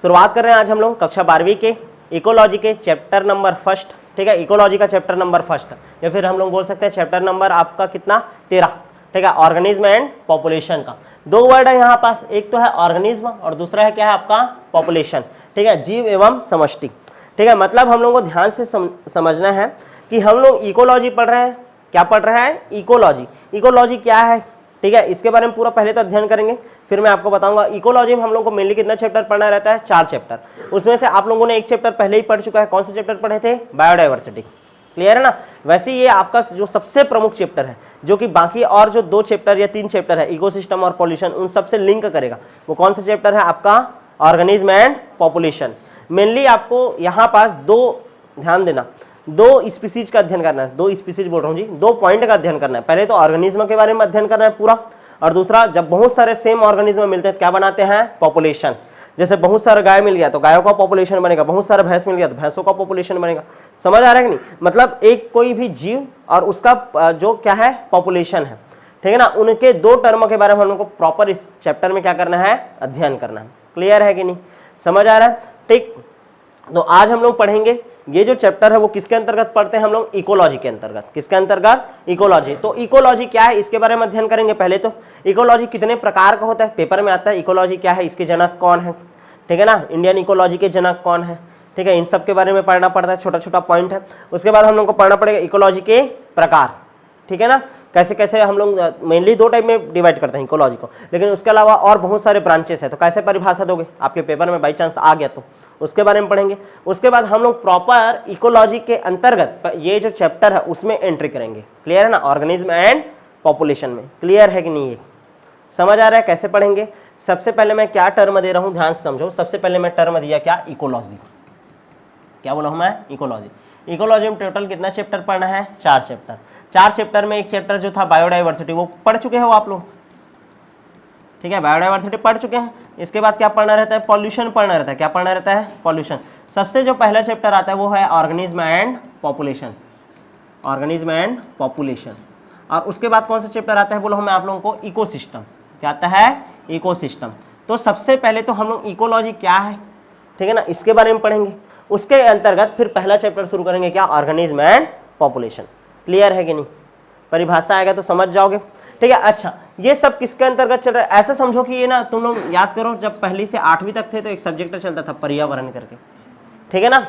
शुरुआत कर रहे हैं आज हम लोग कक्षा 12वीं के इकोलॉजी के चैप्टर नंबर फर्स्ट, ठीक है, इकोलॉजी का चैप्टर नंबर फर्स्ट, या फिर हम लोग बोल सकते हैं चैप्टर नंबर आपका कितना 13, ठीक है, ऑर्गेनिज्म एंड पॉपुलेशन का। दो वर्ड है यहाँ पास, एक तो है ऑर्गेनिज्म और दूसरा है क्या है आपका पॉपुलेशन, ठीक है, जीव एवं समष्टि, ठीक है। मतलब हम लोग को ध्यान से समझना है कि हम लोग इकोलॉजी पढ़ रहे हैं, क्या पढ़ रहे हैं, इकोलॉजी। इकोलॉजी क्या है, ठीक है, इसके बारे में पूरा पहले तो अध्ययन करेंगे, फिर मैं आपको बताऊंगा। इकोलॉजी में हम लोग को मेनली कितना चैप्टर पढ़ना रहता है, 4 चैप्टर। उसमें से आप लोगों ने एक चैप्टर पहले ही पढ़ चुका है, कौन से चैप्टर पढ़े थे, बायोडाइवर्सिटी, क्लियर है ना। वैसे ये आपका जो सबसे प्रमुख चैप्टर है, जो कि बाकी और जो 2 चैप्टर या 3 चैप्टर है, इकोसिस्टम और पॉल्यूशन, उन सबसे लिंक करेगा, वो कौन सा चैप्टर है आपका, ऑर्गेनिज्म एंड पॉपुलेशन। मेनली आपको यहाँ पास 2 ध्यान देना, 2 स्पीसीज का अध्ययन करना है, 2 स्पीसीज बोल रहा हूँ जी, 2 पॉइंट का अध्ययन करना है। पहले तो ऑर्गेनिज्म के बारे में अध्ययन करना है पूरा, और दूसरा जब बहुत सारे सेम ऑर्गेनिज्म मिलते हैं क्या बनाते हैं, पॉपुलेशन। जैसे बहुत सारा गाय मिल गया तो गायों का पॉपुलेशन बनेगा, बहुत सारा भैंस मिल गया तो भैंसों का पॉपुलेशन बनेगा। समझ आ रहा है कि नहीं, मतलब एक कोई भी जीव और उसका जो क्या है पॉपुलेशन है, ठीक है ना, उनके 2 टर्म के बारे में हम लोग को प्रॉपर इस चैप्टर में क्या करना है, अध्ययन करना है। क्लियर है कि नहीं, समझ आ रहा है, ठीक। तो आज हम लोग पढ़ेंगे ये जो चैप्टर है वो किसके अंतर्गत पढ़ते हैं हम लोग, इकोलॉजी के अंतर्गत। किसके अंतर्गत, इकोलॉजी। तो इकोलॉजी क्या है इसके बारे में अध्ययन करेंगे। पहले तो इकोलॉजी कितने प्रकार का होता है, पेपर में आता है, इकोलॉजी क्या है, इसके जनक कौन है, ठीक है ना, इंडियन इकोलॉजी के जनक कौन है, ठीक है, इन सब के बारे में पढ़ना पड़ता है, छोटा छोटा पॉइंट है। उसके बाद हम लोग को पढ़ना पड़ेगा इकोलॉजी के प्रकार, ठीक है ना, कैसे कैसे हम लोग मेनली 2 टाइप में डिवाइड करते हैं इकोलॉजी को, लेकिन उसके अलावा और बहुत सारे ब्रांचेस है, तो कैसे परिभाषा दोगे, आपके पेपर में बाई चांस आ गया तो उसके बारे में पढ़ेंगे। उसके बाद हम लोग प्रॉपर इकोलॉजी के अंतर्गत ये जो चैप्टर है उसमें एंट्री करेंगे। क्लियर है ना, ऑर्गेनिज्म एंड पॉपुलेशन में। क्लियर है कि नहीं, ये समझ आ रहा है कैसे पढ़ेंगे। सबसे पहले मैं क्या टर्म दे रहा हूँ, ध्यान से समझो। सबसे पहले मैं टर्म दिया क्या, इकोलॉजी। क्या बोला हूँ मैं, इकोलॉजी। इकोलॉजी में टोटल कितना चैप्टर पढ़ना है, 4 चैप्टर। 4 चैप्टर में एक चैप्टर जो था बायोडाइवर्सिटी वो पढ़ चुके हो आप लोग, ठीक है, बायोडाइवर्सिटी पढ़ चुके हैं। इसके बाद क्या पढ़ना रहता है, पॉल्यूशन पढ़ना रहता है। क्या पढ़ना रहता है, पॉल्यूशन। सबसे जो पहला चैप्टर आता है वो है organism and population, organism and population. और उसके बाद कौन सा चैप्टर आता है बोलो मैं आप लोगों को, इकोसिस्टम। क्या आता है, इकोसिस्टम। तो सबसे पहले तो हम लोग इकोलॉजी क्या है, ठीक है ना, इसके बारे में पढ़ेंगे। उसके अंतर्गत फिर पहला चैप्टर शुरू करेंगे क्या, ऑर्गेनिज्म एंड पॉपुलेशन। क्लियर है कि नहीं, परिभाषा आएगा तो समझ जाओगे, ठीक है। अच्छा, ये सब किसके अंतर्गत चल रहा है, ऐसा समझो कि ये ना तुम लोग याद करो, जब पहली से 8वीं तक थे तो एक सब्जेक्ट चलता था पर्यावरण करके, ठीक है ना,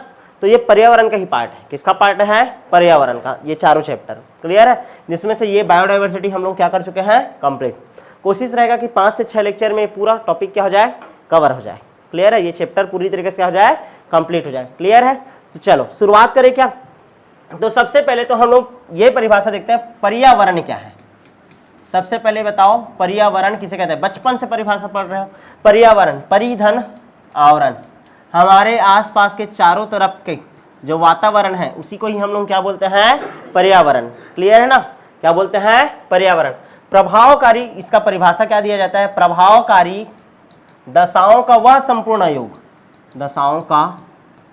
तो ये पर्यावरण का ही पार्ट है। किसका पार्ट है, पर्यावरण का, ये चारों चैप्टर। क्लियर है, जिसमें से ये बायोडाइवर्सिटी हम लोग क्या कर चुके हैं, कंप्लीट। कोशिश रहेगा कि 5 से 6 लेक्चर में पूरा टॉपिक क्या हो जाए, कवर हो जाए। क्लियर है, ये चैप्टर पूरी तरीके से क्या हो जाए, कंप्लीट हो जाए। क्लियर है, तो चलो शुरुआत करें क्या। तो सबसे पहले तो हम लोग ये परिभाषा देखते हैं, पर्यावरण क्या है। सबसे पहले बताओ पर्यावरण किसे कहते हैं, बचपन से परिभाषा पढ़ रहे हो। पर्यावरण, परिधन आवरण, हमारे आसपास के चारों तरफ के जो वातावरण है उसी को ही हम लोग क्या बोलते हैं, पर्यावरण। क्लियर है ना, क्या बोलते हैं, पर्यावरण। प्रभावकारी, इसका परिभाषा क्या दिया जाता है, प्रभावकारी दशाओं का वह संपूर्ण योग, दशाओं का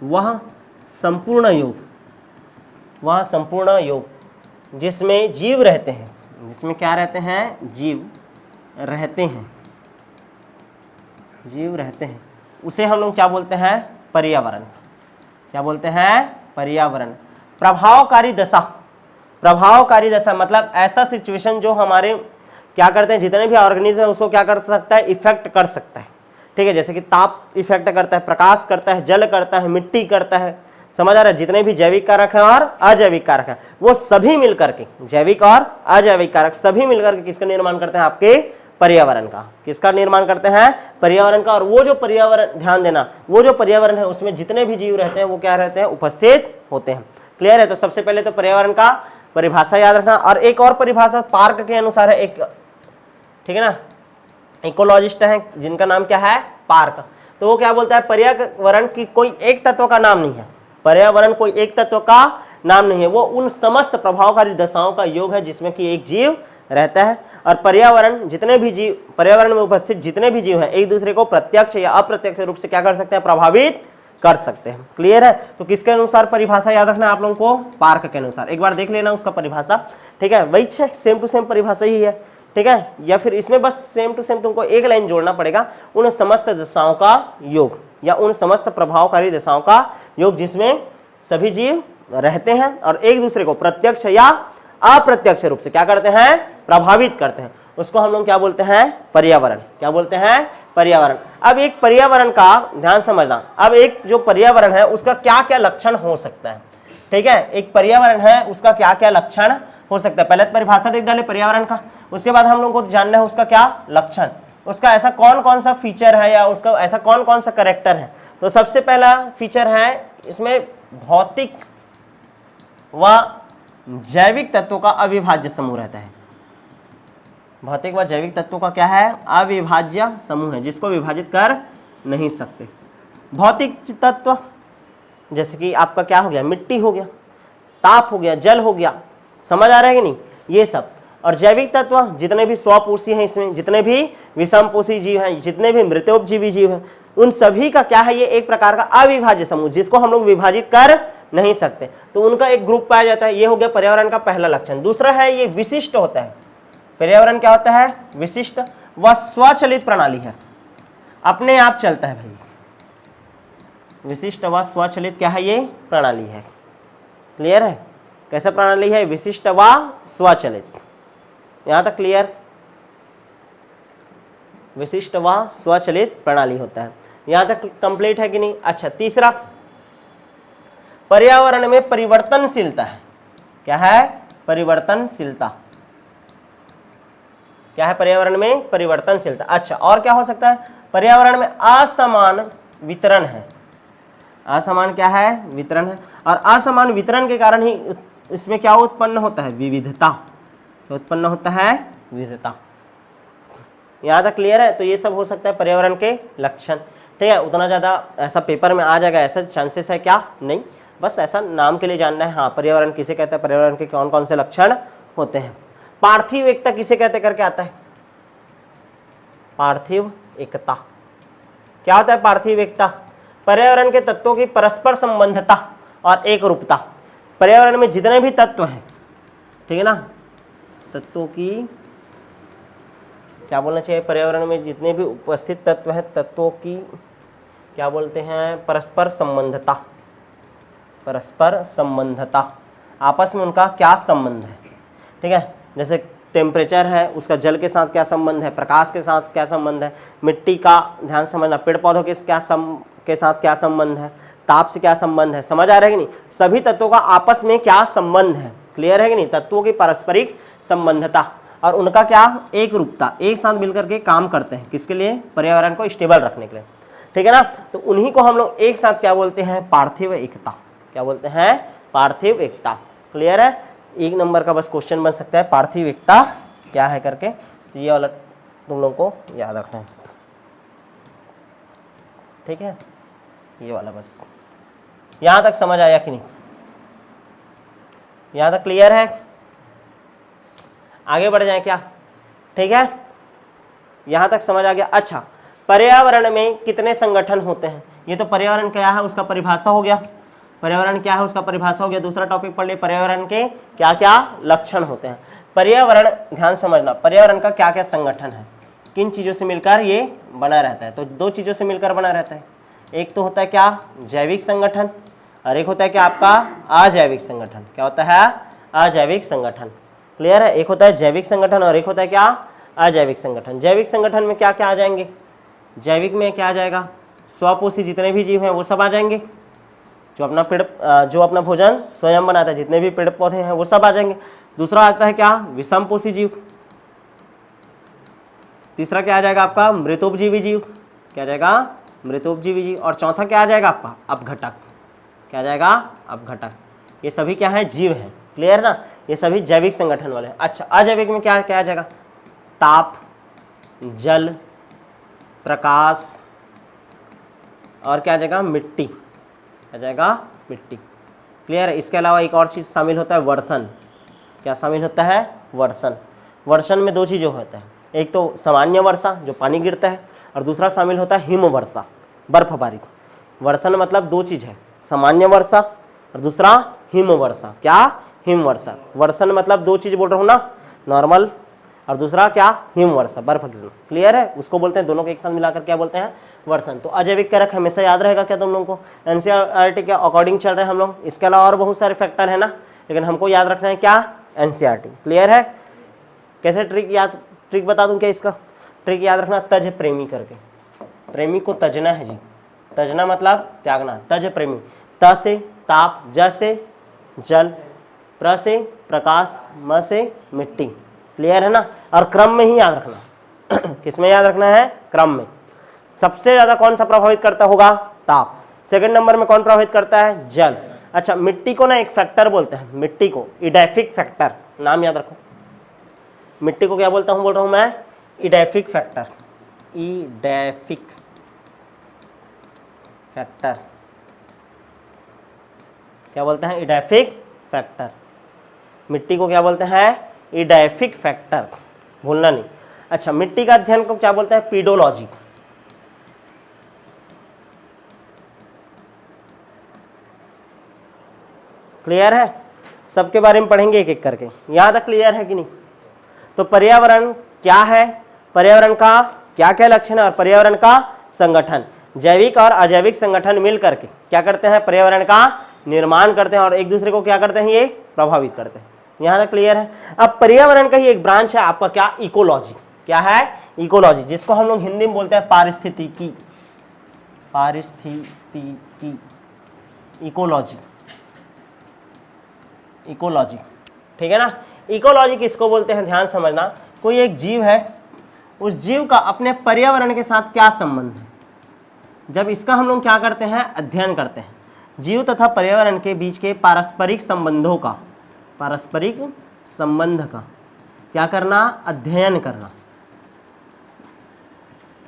वह संपूर्ण योग, वह संपूर्ण योग जिसमें जीव रहते हैं, जिसमें क्या रहते हैं, जीव रहते हैं, जीव रहते हैं, उसे हम लोग क्या बोलते हैं, पर्यावरण। क्या बोलते हैं, पर्यावरण। प्रभावकारी दशा, प्रभावकारी दशा मतलब ऐसा सिचुएशन जो हमारे क्या करते हैं, जितने भी ऑर्गेनिज्म है उसको क्या कर सकता है, इफेक्ट कर सकता है, ठीक है। जैसे कि ताप इफेक्ट करता है, प्रकाश करता है, जल करता है, मिट्टी करता है। समझ आ रहा है, जितने भी जैविक कारक हैं और अजैविक कारक हैं वो सभी मिलकर के, जैविक और अजैविक कारक सभी मिलकर के किसका निर्माण करते हैं, आपके पर्यावरण का। किसका निर्माण करते हैं, पर्यावरण का। और वो जो पर्यावरण, ध्यान देना, वो जो पर्यावरण है उसमें जितने भी जीव रहते हैं वो क्या रहते हैं, उपस्थित होते हैं। क्लियर है, तो सबसे पहले तो पर्यावरण का परिभाषा याद रखना। और एक और परिभाषा पार्क के अनुसार है, एक, ठीक है ना, इकोलॉजिस्ट है जिनका नाम क्या है, पार्क। तो वो क्या बोलता है, पर्यावरण की कोई एक तत्व का नाम नहीं है, पर्यावरण कोई एक तत्व का नाम नहीं है, वो उन समस्त प्रभावकारी दशाओं का योग है जिसमें कि एक जीव रहता है। और पर्यावरण, जितने भी जीव, पर्यावरण में उपस्थित जितने भी जीव हैं एक दूसरे को प्रत्यक्ष या अप्रत्यक्ष रूप से क्या कर सकते हैं, प्रभावित कर सकते हैं। क्लियर है, तो किसके अनुसार परिभाषा याद रखना है आप लोगों को, पार्क के अनुसार। एक बार देख लेना उसका परिभाषा, ठीक है, वही सेम टू सेम परिभाषा ही है, ठीक है। या फिर इसमें बस सेम टू सेम तुमको एक लाइन जोड़ना पड़ेगा, उन समस्त दशाओं का योग। या उन समस्त प्रभावकारी दशाओं का योग जिसमें सभी जीव रहते हैं और एक दूसरे को प्रत्यक्ष या अप्रत्यक्ष रूप से क्या करते हैं, प्रभावित करते हैं, उसको हम लोग क्या बोलते हैं, पर्यावरण। क्या बोलते हैं, पर्यावरण। अब एक पर्यावरण का ध्यान समझना, अब एक जो पर्यावरण है उसका क्या क्या लक्षण हो सकता है, ठीक है, एक पर्यावरण है उसका क्या क्या लक्षण हो सकता है। पहले परिभाषा देख डाले पर्यावरण का, उसके बाद हम लोग को जानना है उसका क्या लक्षण, उसका ऐसा कौन कौन सा फीचर है या उसका ऐसा कौन कौन सा कैरेक्टर है। तो सबसे पहला फीचर है इसमें भौतिक व जैविक तत्वों का अविभाज्य समूह रहता है। भौतिक व जैविक तत्वों का क्या है, अविभाज्य समूह है जिसको विभाजित कर नहीं सकते। भौतिक तत्व जैसे कि आपका क्या हो गया, मिट्टी हो गया, ताप हो गया, जल हो गया, समझ आ रहा है कि नहीं, ये सब। और जैविक तत्व जितने भी स्वपोषी हैं, इसमें जितने भी विषमपोषी जीव हैं, जितने भी मृतोपजीवी जीव हैं, उन सभी का क्या है, ये एक प्रकार का अविभाज्य समूह जिसको हम लोग विभाजित कर नहीं सकते, तो उनका एक ग्रुप पाया जाता है। ये हो गया पर्यावरण का पहला लक्षण। दूसरा है ये विशिष्ट होता है। पर्यावरण क्या होता है, विशिष्ट व स्वचालित प्रणाली है, अपने आप चलता है भाई। विशिष्ट व स्वचालित क्या है, ये प्रणाली है। क्लियर है, कैसा प्रणाली है, विशिष्ट व स्वचालित, यहां तक क्लियर। विशिष्ट व स्वचालित प्रणाली होता है, यहां तक कंप्लीट है कि नहीं। अच्छा, तीसरा पर्यावरण में परिवर्तनशीलता है। क्या है, परिवर्तनशीलता। क्या है, पर्यावरण में परिवर्तनशीलता। अच्छा, और क्या हो सकता है, पर्यावरण में असमान वितरण है। असमान क्या है, वितरण है, और असमान वितरण के कारण ही इसमें क्या उत्पन्न होता है, विविधता उत्पन्न होता है, विविधता। यहाँ तक क्लियर है। तो ये सब हो सकता है पर्यावरण के लक्षण, ठीक है। उतना ज़्यादा ऐसा पेपर में आ जाएगा ऐसा चांसेस है क्या, नहीं, बस ऐसा नाम के लिए जानना है। हाँ, पर्यावरण किसे कहते हैं, पर्यावरण के कौन कौन से लक्षण होते हैं। पार्थिव एकता किसे कहते करके आता है, पार्थिव एकता। क्या होता है पार्थिव एकता, पर्यावरण के तत्वों की परस्पर संबंधता और एक रूपता। पर्यावरण में जितने भी तत्व हैं, ठीक है ना, तत्वों की क्या बोलना चाहिए, पर्यावरण में जितने भी उपस्थित तत्व हैं, तत्वों की क्या बोलते हैं, परस्पर संबंधता। परस्पर संबंधता, आपस में उनका क्या संबंध है, ठीक है। जैसे टेम्परेचर है, उसका जल के साथ क्या संबंध है, प्रकाश के साथ क्या संबंध है, मिट्टी का ध्यान समझना, पेड़ पौधों के साथ क्या संबंध है, ताप से क्या संबंध है, समझ आ रहा है कि नहीं। सभी तत्वों का आपस में क्या संबंध है, क्लियर है कि नहीं। तत्वों की पारस्परिक संबंधता और उनका क्या एक रूपता, एक साथ मिलकर के काम करते हैं, किसके लिए, पर्यावरण को स्टेबल रखने के लिए, ठीक है ना। तो उन्हीं को हम लोग एक साथ क्या बोलते हैं, पार्थिव एकता। क्या बोलते हैं, पार्थिव एकता। क्लियर है, एक नंबर का बस क्वेश्चन बन सकता है, पार्थिव एकता क्या है करके। तो ये वाला तुम लोग को याद रखना है, ठीक है, ये वाला बस। यहां तक समझ आया कि नहीं, यहां तक क्लियर है। आगे बढ़ जाए क्या, ठीक है, यहां तक समझ आ गया। अच्छा, पर्यावरण में कितने संगठन होते हैं, ये तो पर्यावरण क्या है उसका परिभाषा हो गया, पर्यावरण क्या है उसका परिभाषा हो गया। दूसरा टॉपिक पढ़ लिया, पर्यावरण के क्या क्या लक्षण होते हैं। पर्यावरण ध्यान समझना, पर्यावरण का क्या क्या संगठन है, किन चीज़ों से मिलकर ये बना रहता है। तो दो चीज़ों से मिलकर बना रहता है, एक तो होता है क्या, जैविक संगठन, और एक होता है क्या आपका अजैविक संगठन। क्या होता है, अजैविक संगठन। क्लियर है, एक होता है जैविक संगठन और एक होता है क्या, अजैविक संगठन। जैविक संगठन में क्या क्या आ जाएंगे, जैविक में क्या आ जाएगा, स्वपोषी जितने भी जीव हैं वो सब आ जाएंगे, जो अपना भोजन स्वयं बनाता है, जितने भी पेड़ पौधे हैं वो सब आ जाएंगे। दूसरा आता है क्या, विषमपोषी जीव। तीसरा क्या आ जाएगा आपका, मृतोपजीवी जीव। क्या आ जाएगा, मृतोपजीवी जीव। और चौथा क्या आ जाएगा आपका, अपघटक। क्या आ जाएगा, अपघटक। ये सभी क्या है, जीव है। क्लियर ना, ये सभी जैविक संगठन वाले हैं। अच्छा, अजैविक में क्या क्या आ जाएगा, ताप, जल, प्रकाश, और क्या आ जाएगा, मिट्टी। आ जाएगा, मिट्टी। क्लियर है। इसके अलावा एक और चीज़ शामिल होता है, वर्षण। क्या शामिल होता है, वर्षण। वर्षण में दो चीज़ें होता है, एक तो सामान्य वर्षा जो पानी गिरता है, और दूसरा शामिल होता है हिम वर्षा, बर्फबारी। वर्षण मतलब दो चीज़ है, सामान्य वर्षा और दूसरा हिम वर्षा। क्या, हिम वर्षा। वर्षण मतलब दो चीज़ बोल रहा हूँ ना, नॉर्मल और दूसरा क्या, हिमवर्षा, बर्फ गिरना। क्लियर है, उसको बोलते हैं, दोनों को एक साथ मिलाकर क्या बोलते हैं, वर्षण। तो अजैविक कारक हमेशा याद रहेगा क्या तुम लोगों को, एनसीईआरटी के अकॉर्डिंग चल रहे हैं हम लोग। इसके अलावा और बहुत सारे फैक्टर है ना, लेकिन हमको याद रखना है क्या, एनसीईआरटी। क्लियर है। कैसे ट्रिक बता दूं क्या इसका, ट्रिक याद रखना, तज प्रेमी करके, प्रेमी को तजना है जी, तजना मतलब त्यागना, तज प्रेमी, त से ताप, ज से जल, प्र से प्रकाश, म से मिट्टी। क्लियर है ना, और क्रम में ही याद रखना किसमें याद रखना है, क्रम में। सबसे ज्यादा कौन सा प्रभावित करता होगा, ताप। सेकंड नंबर में कौन प्रभावित करता है, जल। अच्छा, मिट्टी को ना एक फैक्टर बोलते हैं, मिट्टी को इडैफिक फैक्टर, नाम याद रखो। मिट्टी को क्या बोलता हूं, बोल रहा हूं मैं, इडैफिक फैक्टर, इडैफिक फैक्टर, क्या बोलते हैं, इडैफिक फैक्टर। मिट्टी को क्या बोलते हैं, इडैफिक फैक्टर, भूलना नहीं। अच्छा, मिट्टी का अध्ययन को क्या बोलते हैं, पीडोलॉजी। क्लियर है, सबके बारे में पढ़ेंगे एक एक करके, यहां तक क्लियर है कि नहीं। तो पर्यावरण क्या है, पर्यावरण का क्या क्या लक्षण है, और पर्यावरण का संगठन, जैविक और अजैविक संगठन मिल करके क्या करते हैं, पर्यावरण का निर्माण करते हैं और एक दूसरे को क्या करते हैं, ये प्रभावित करते हैं। यहां तक क्लियर है। अब पर्यावरण का ही एक ब्रांच है आपका क्या, इकोलॉजी। क्या है, इकोलॉजी, जिसको हम लोग हिंदी में बोलते हैं पारिस्थितिकी, पारिस्थितिकी, इकोलॉजी, इकोलॉजी। ठीक है ना। इकोलॉजी किसको बोलते हैं, ध्यान समझना। कोई एक जीव है, उस जीव का अपने पर्यावरण के साथ क्या संबंध है, जब इसका हम लोग क्या करते हैं, अध्ययन करते हैं। जीव तथा पर्यावरण के बीच के पारस्परिक संबंधों का, पारस्परिक संबंध का क्या करना, अध्ययन करना।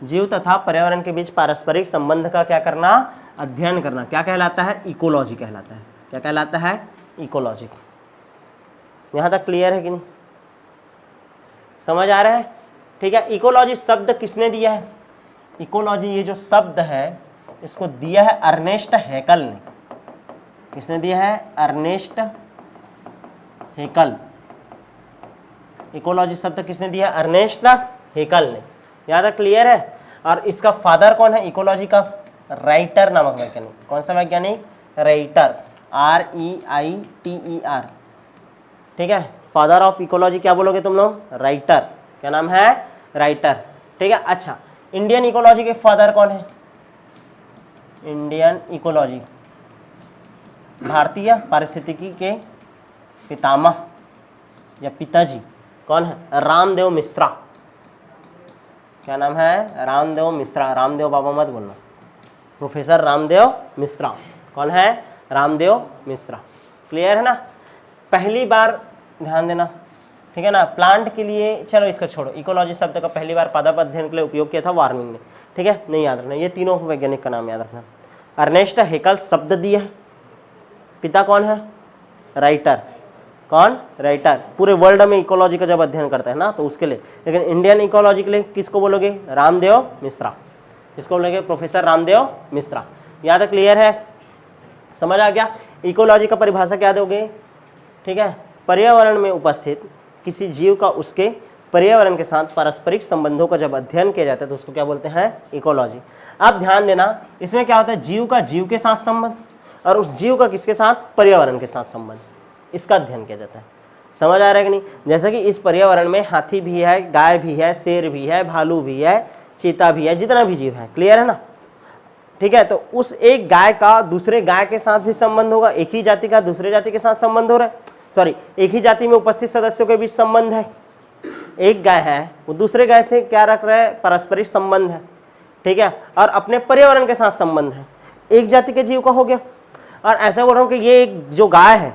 जीव तथा पर्यावरण के बीच पारस्परिक संबंध का क्या करना, अध्ययन करना, क्या कहलाता है, इकोलॉजी कहलाता है। क्या कहलाता है, इकोलॉजी। यहां तक क्लियर है कि नहीं, समझ आ रहा है। ठीक है। इकोलॉजी शब्द किसने दिया है, इकोलॉजी ये जो शब्द है इसको दिया है अर्नेस्ट हैकल ने। किसने दिया है, अर्नेस्ट हैकल। इकोलॉजी शब्द किसने दिया, अर्नेस्ट हैकल ने। यहाँ तक क्लियर है। और इसका फादर कौन है इकोलॉजी का, राइटर नामक वैज्ञानिक। कौन सा वैज्ञानिक, राइटर, REITER। ठीक है। फादर ऑफ इकोलॉजी क्या बोलोगे तुम लोग, राइटर। क्या नाम है, राइटर। ठीक है। अच्छा, इंडियन इकोलॉजी के फादर कौन है, इंडियन इकोलॉजी, भारतीय पारिस्थितिकी के पितामह या पिताजी कौन है, रामदेव मिश्रा। क्या नाम है, रामदेव मिश्रा। रामदेव बाबा मत बोलना, प्रोफेसर रामदेव मिश्रा। कौन है, रामदेव मिश्रा। क्लियर है ना। पहली बार ध्यान देना, ठीक है ना। प्लांट के लिए, चलो इसको छोड़ो, इकोलॉजी शब्द का पहली बार पादप अध्ययन के लिए उपयोग किया था वार्निंग ने। ठीक है, नहीं याद रखना, ये तीनों वैज्ञानिक का नाम याद रखना। अर्नेस्ट हैकल शब्द दिया है, पिता कौन है, राइटर। कौन, राइटर। पूरे वर्ल्ड में इकोलॉजी का जब अध्ययन करता है ना तो उसके लिए, लेकिन इंडियन इकोलॉजी के लिए किसको बोलोगे, रामदेव मिश्रा। किसको बोलोगे, प्रोफेसर रामदेव मिश्रा। याद है, क्लियर है, समझ आ गया। इकोलॉजी का परिभाषा क्या दोगे, ठीक है। पर्यावरण में उपस्थित किसी जीव का उसके पर्यावरण के साथ पारस्परिक संबंधों का जब अध्ययन किया जाता है तो उसको क्या बोलते हैं, इकोलॉजी। अब ध्यान देना, इसमें क्या होता है, जीव का जीव के साथ संबंध और उस जीव का किसके साथ, पर्यावरण के साथ संबंध, इसका अध्ययन किया जाता है। समझ आ रहा है कि नहीं। जैसे कि इस पर्यावरण में हाथी भी है, गाय भी है, शेर भी है, भालू भी है, चीता भी है, जितना भी जीव है। क्लियर है ना। ठीक है। तो उस एक गाय का दूसरे गाय के साथ भी संबंध होगा, एक ही जाति का दूसरे जाति के साथ संबंध हो रहा है, सॉरी एक ही जाति में उपस्थित सदस्यों के बीच संबंध है। एक गाय है वो दूसरे गाय से क्या रख रहा है, पारस्परिक संबंध है। ठीक है। और अपने पर्यावरण के साथ संबंध है, एक जाति के जीव का हो गया। और ऐसा बोल रहा हूँ कि ये एक जो गाय है,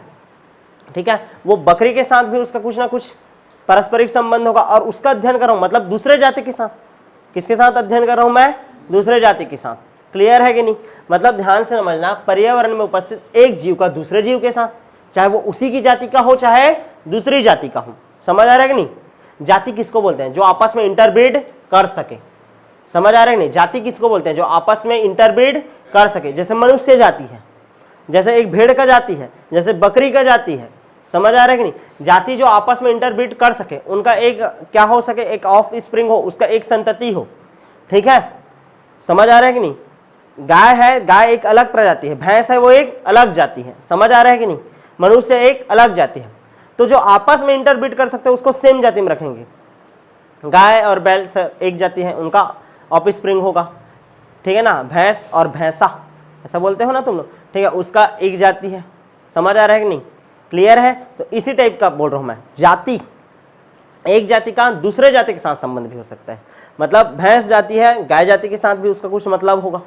ठीक है, वो बकरी के साथ भी उसका कुछ ना कुछ पारस्परिक संबंध होगा और उसका अध्ययन कर रहा हूँ, मतलब दूसरे जाति के साथ। किसके साथ अध्ययन कर रहा हूँ मैं, दूसरे जाति के साथ। क्लियर है कि नहीं। मतलब ध्यान से समझना, पर्यावरण में उपस्थित एक जीव का दूसरे जीव के साथ, चाहे वो उसी की जाति का हो चाहे दूसरी जाति का हो। समझ आ रहा है कि नहीं। जाति किसको बोलते हैं, जो आपस में इंटरब्रीड कर सके। समझ आ रहा है कि नहीं। जाति किसको बोलते हैं, जो आपस में इंटरब्रीड कर सके। जैसे मनुष्य जाति है, जैसे एक भेड़ का जाति है, जैसे बकरी का जाति है, समझ आ रहा है कि नहीं। जाति जो आपस में इंटरब्रीड कर सके, उनका एक क्या हो सके, एक ऑफ स्प्रिंग हो, उसका एक संतति हो, ठीक है, समझ आ रहा है कि नहीं। गाय है, गाय एक अलग प्रजाति है, भैंस है वो एक अलग जाति है, समझ आ रहा है कि नहीं। मनुष्य एक अलग जाति है, तो जो आपस में इंटरब्रीड कर सकते हैं उसको सेम जाति में रखेंगे। गाय और बैल एक जाति है, उनका ऑफ स्प्रिंग होगा, ठीक है ना। भैंस और भैंसा ऐसा बोलते हो ना तुम लोग, ठीक है, उसका एक जाति है, समझ आ रहा है कि नहीं, क्लियर है। तो इसी टाइप का बोल रहा हूं मैं, जाति एक जाति का दूसरे जाति के साथ संबंध भी हो सकता है, मतलब भैंस जाति है, गाय जाति के साथ भी उसका कुछ मतलब होगा,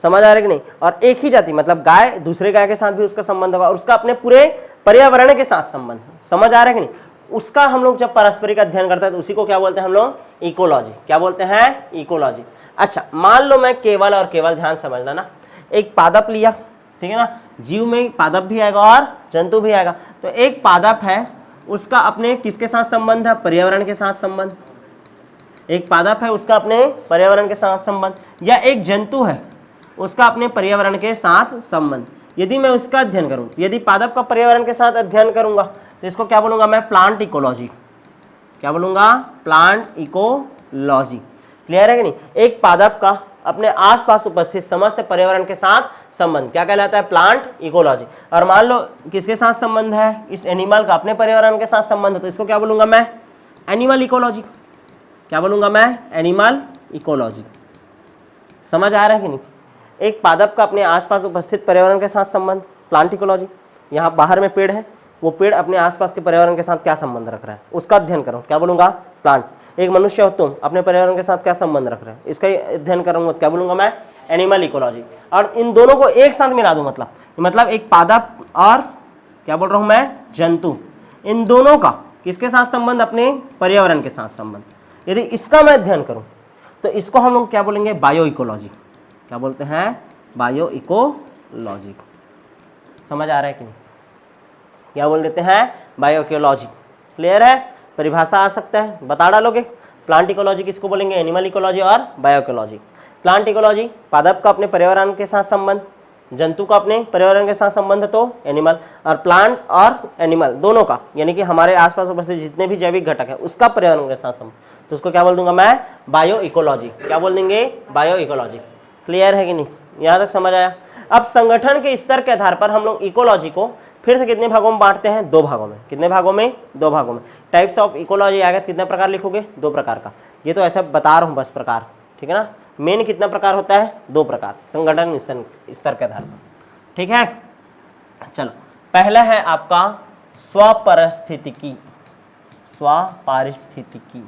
समझ आ रहा है कि नहीं। और एक ही जाति मतलब गाय दूसरे गाय के साथ भी उसका संबंध होगा, और उसका अपने पूरे पर्यावरण के साथ संबंध है, समझ आ रहा है कि नहीं। उसका हम लोग जब पारस्परिक अध्ययन करते हैं तो उसी को क्या बोलते हैं हम लोग, इकोलॉजी। क्या बोलते हैं, इकोलॉजी। अच्छा, मान लो मैं केवल और केवल, ध्यान समझना ना, एक पादप लिया, ठीक है ना, जीव में पादप भी आएगा और जंतु भी आएगा। तो एक पादप है, उसका अपने किसके साथ संबंध है, पर्यावरण के साथ संबंध। एक पादप है, उसका अपने पर्यावरण के साथ संबंध, या एक जंतु है, उसका अपने पर्यावरण के साथ संबंध। यदि मैं उसका अध्ययन करूं, यदि पादप का पर्यावरण के साथ अध्ययन करूंगा तो इसको क्या बोलूंगा मैं, प्लांट इकोलॉजी। क्या बोलूंगा, प्लांट इकोलॉजी। क्लियर है कि नहीं। एक पादप का अपने आसपास उपस्थित समस्त पर्यावरण के साथ संबंध क्या कहलाता है, प्लांट इकोलॉजी। और मान लो किसके साथ संबंध है, इस एनिमल का अपने पर्यावरण के साथ संबंध है, तो इसको क्या बोलूंगा मैं, एनिमल इकोलॉजी। क्या बोलूंगा मैं, एनिमल इकोलॉजी। समझ आ रहा है कि नहीं। एक पादप का अपने आसपास उपस्थित पर्यावरण के साथ संबंध, प्लांट इकोलॉजी। यहाँ बाहर में पेड़ है, वो पेड़ अपने आसपास के पर्यावरण के साथ क्या संबंध रख रहा है, उसका अध्ययन करो, क्या बोलूंगा, प्लांट। एक मनुष्य हो तुम, अपने पर्यावरण के साथ क्या संबंध रख रहे हैं, इसका अध्ययन करूंगा, क्या बोलूंगा मैं, एनिमल इकोलॉजी। और इन दोनों को एक साथ मिला दूं, मतलब एक पादप और क्या बोल रहा हूं मैं, जंतु, इन दोनों का किसके साथ संबंध, अपने पर्यावरण के साथ संबंध। यदि इसका मैं अध्ययन करूं तो इसको हम लोग क्या बोलेंगे, बायो इकोलॉजी। क्या बोलते हैं, बायो इकोलॉजी। समझ आ रहा है कि नहीं। क्या बोल देते हैं, बायो इकोलॉजी। क्लियर है, परिभाषा आ सकता है, बता डालोगे। प्लांट इकोलॉजी किसको बोलेंगे, एनिमल इकोलॉजी और बायो इकोलॉजी। प्लांट इकोलॉजी, पादप का अपने पर्यावरण के साथ संबंध, जंतु का अपने पर्यावरण के साथ संबंध तो एनिमल, और प्लांट और एनिमल दोनों का, यानी कि हमारे आसपास उपस्थित जितने भी जैविक घटक है उसका पर्यावरण के साथ संबंध, तो उसको क्या बोल दूंगा मैं, बायो इकोलॉजी। क्या बोल देंगे, बायो इकोलॉजी। क्लियर है कि नहीं, यहाँ तक समझ आया। अब संगठन के स्तर के आधार पर हम लोग इकोलॉजी को फिर से कितने भागों में बांटते हैं, दो भागों में। कितने भागों में, दो भागों में। टाइप्स ऑफ इकोलॉजी आएगा, कितने प्रकार लिखोगे, दो प्रकार का। ये तो ऐसा बता रहा हूँ बस प्रकार, ठीक है ना। मेन कितना प्रकार होता है, दो प्रकार, संगठन स्तर के आधार पर, ठीक है। चलो, पहला है आपका स्वपारिस्थितिकी। स्वपारिस्थितिकी,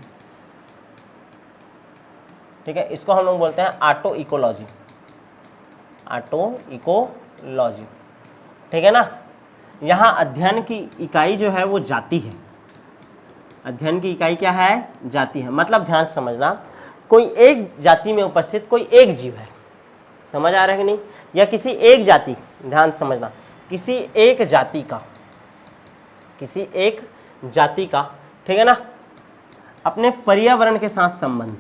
ठीक है, इसको हम लोग बोलते हैं ऑटो इकोलॉजी। ऑटो इकोलॉजी, ठीक है ना। यहाँ अध्ययन की इकाई जो है वो जाति है। अध्ययन की इकाई क्या है, जाति है। मतलब ध्यान से समझना, कोई एक जाति में उपस्थित कोई एक जीव है, समझ आ रहा है कि नहीं, या किसी एक जाति, ध्यान से समझना, किसी एक जाति का, किसी एक जाति का, ठीक है ना, अपने पर्यावरण के साथ संबंध।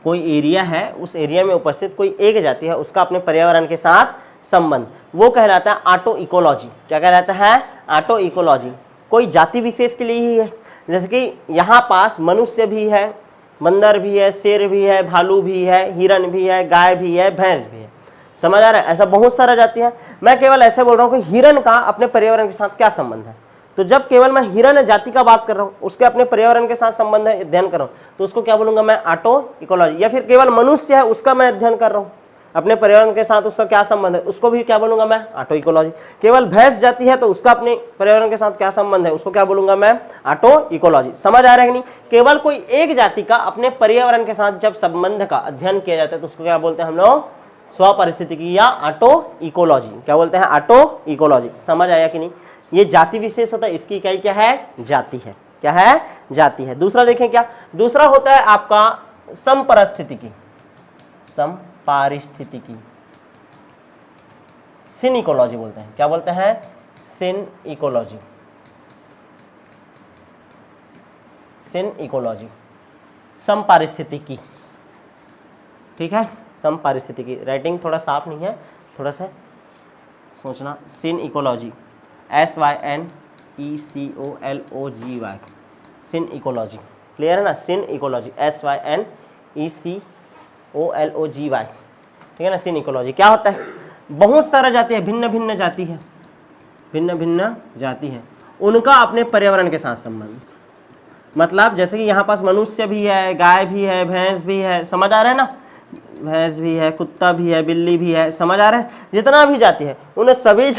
कोई एरिया है, उस एरिया में उपस्थित कोई एक जाति है, उसका अपने पर्यावरण के साथ संबंध, वो कहलाता है ऑटो इकोलॉजी। क्या कहलाता है, ऑटो इकोलॉजी। कोई जाति विशेष के लिए ही है, जैसे कि यहाँ पास मनुष्य भी है, बंदर भी है, शेर भी है, भालू भी है, हिरन भी है, गाय भी है, भैंस भी है। समझ आ रहा है, ऐसा बहुत सारा जाति है। मैं केवल ऐसे बोल रहा हूँ कि हिरन का अपने पर्यावरण के साथ क्या संबंध है। तो जब केवल मैं हिरन जाति का बात कर रहा हूँ, उसके अपने पर्यावरण के साथ संबंध है, अध्ययन कर रहा हूँ, तो उसको क्या बोलूंगा मैं, ऑटो इकोलॉजी। या फिर केवल मनुष्य है, उसका मैं अध्ययन कर रहा हूँ, अपने पर्यावरण के साथ उसका क्या संबंध है, उसको भी क्या बोलूंगा मैं, ऑटो इकोलॉजी। केवल भैंस जाति है तो उसका अपने पर्यावरण के साथ क्या संबंध है, उसको क्या बोलूंगा मैं, ऑटो इकोलॉजी। समझ आ रहा है कि नहीं। केवल कोई एक जाति का अपने पर्यावरण के साथ जब संबंध का अध्ययन किया जाता है तो उसको क्या बोलते हैं हम लोग, स्वपारिस्थितिकी या ऑटो इकोलॉजी। क्या बोलते हैं, ऑटो इकोलॉजी। समझ आया कि नहीं। ये जाति विशेष होता है, इसकी इकाई क्या है, जाति है। क्या है, जाति है। दूसरा देखें, क्या दूसरा होता है आपका समपारिस्थितिकी। समपारिस्थितिकी, सिन इकोलॉजी बोलते हैं। क्या बोलते हैं, सिन इकोलॉजी। सिन इकोलॉजी, समपारिस्थितिकी, ठीक है, समपारिस्थितिकी। राइटिंग थोड़ा साफ नहीं है, थोड़ा सा सोचना। सिन इकोलॉजी, SYNECOLOGY, सिन इकोलॉजी। क्लियर है ना, सिन इकोलॉजी, SYNECOLOGY, ठीक है ना, सिन इकोलॉजी। क्या होता है, बहुत सारा जाति है, भिन्न भिन्न जाति है, भिन्न भिन्न जाति है, उनका अपने पर्यावरण के साथ संबंध। मतलब जैसे कि यहाँ पास मनुष्य भी है, गाय भी है, भैंस भी है, समझ आ रहा है ना, भैंस भी है, कुत्ता भी है, बिल्ली भी है, समझ आ रहा है, जितना भी जाति है उन सभी